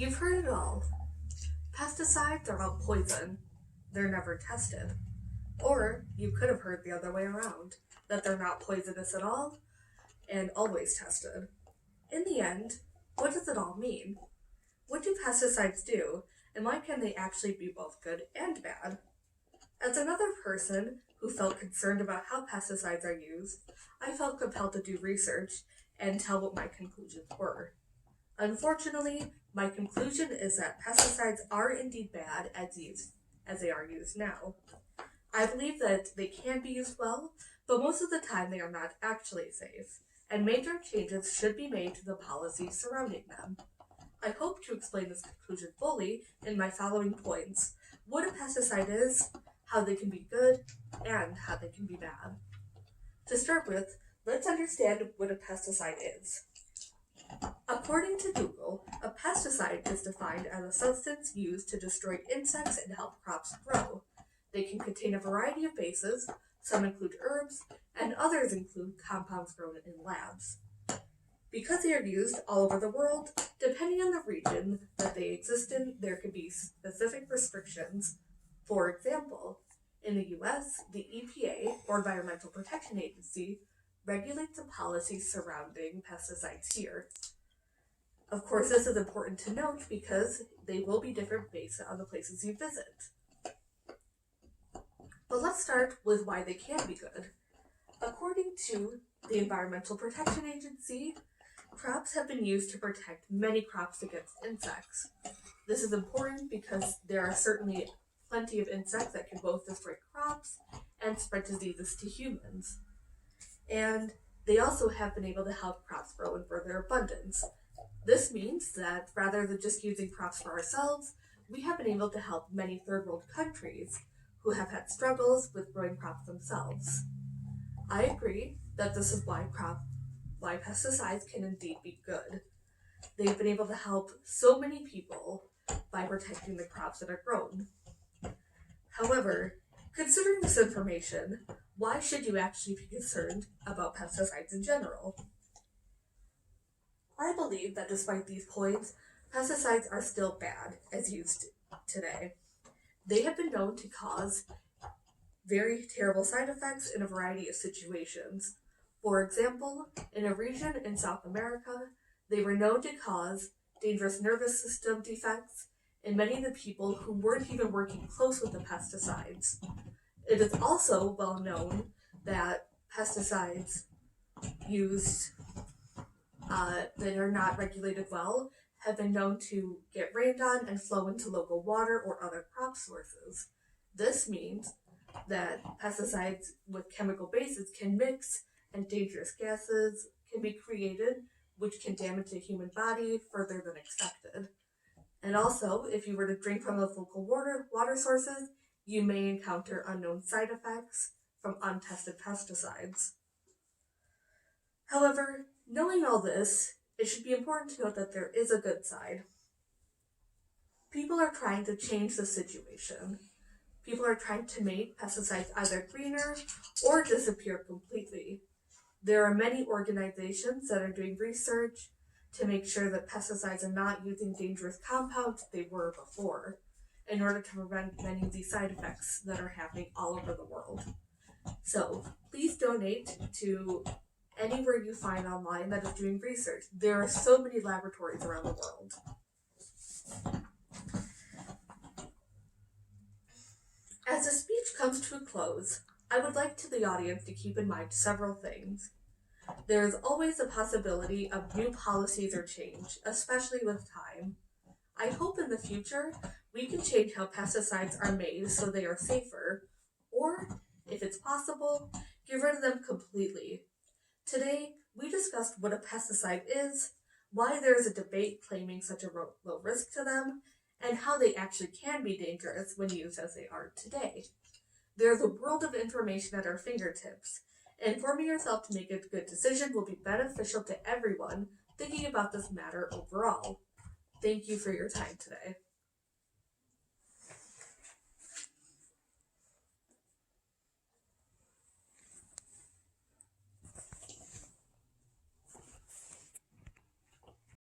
You've heard it all. Pesticides are all poison. They're never tested. Or you could have heard the other way around, that they're not poisonous at all and always tested. In the end, what does it all mean? What do pesticides do, and why can they actually be both good and bad? As another person who felt concerned about how pesticides are used, I felt compelled to do research and tell what my conclusions were. Unfortunately, my conclusion is that pesticides are indeed bad as they are used now. I believe that they can be used well, but most of the time they are not actually safe, and major changes should be made to the policies surrounding them. I hope to explain this conclusion fully in my following points: what a pesticide is, how they can be good, and how they can be bad. To start with, let's understand what a pesticide is. According to Google, a pesticide is defined as a substance used to destroy insects and help crops grow. They can contain a variety of bases, some include herbs, and others include compounds grown in labs. Because they are used all over the world, depending on the region that they exist in, there could be specific restrictions. For example, in the US, the EPA, or Environmental Protection Agency, regulates the policies surrounding pesticides here. Of course, this is important to note because they will be different based on the places you visit. But let's start with why they can be good. According to the Environmental Protection Agency, crops have been used to protect many crops against insects. This is important because there are certainly plenty of insects that can both destroy crops and spread diseases to humans. And they also have been able to help crops grow in further abundance. This means that rather than just using crops for ourselves, we have been able to help many third world countries who have had struggles with growing crops themselves. I agree that this is why pesticides can indeed be good. They've been able to help so many people by protecting the crops that are grown. However, considering this information, why should you actually be concerned about pesticides in general? I believe that despite these points, pesticides are still bad as used today. They have been known to cause very terrible side effects in a variety of situations. For example, in a region in South America, they were known to cause dangerous nervous system defects in many of the people who weren't even working close with the pesticides. It is also well known that pesticides used that are not regulated well have been known to get rained on and flow into local water or other crop sources. This means that pesticides with chemical bases can mix and dangerous gases can be created, which can damage the human body further than expected. And also, if you were to drink from those local water sources, you may encounter unknown side effects from untested pesticides. However, knowing all this, it should be important to note that there is a good side. People are trying to change the situation. People are trying to make pesticides either greener or disappear completely. There are many organizations that are doing research to make sure that pesticides are not using dangerous compounds they were before, in order to prevent many of these side effects that are happening all over the world. So please donate to anywhere you find online that is doing research. There are so many laboratories around the world. As the speech comes to a close, I would like to the audience to keep in mind several things. There is always a possibility of new policies or change, especially with time. I hope in the future we can change how pesticides are made so they are safer, or, if it's possible, get rid of them completely. Today, we discussed what a pesticide is, why there is a debate claiming such a low risk to them, and how they actually can be dangerous when used as they are today. There's a world of information at our fingertips. Informing yourself to make a good decision will be beneficial to everyone thinking about this matter overall. Thank you for your time today.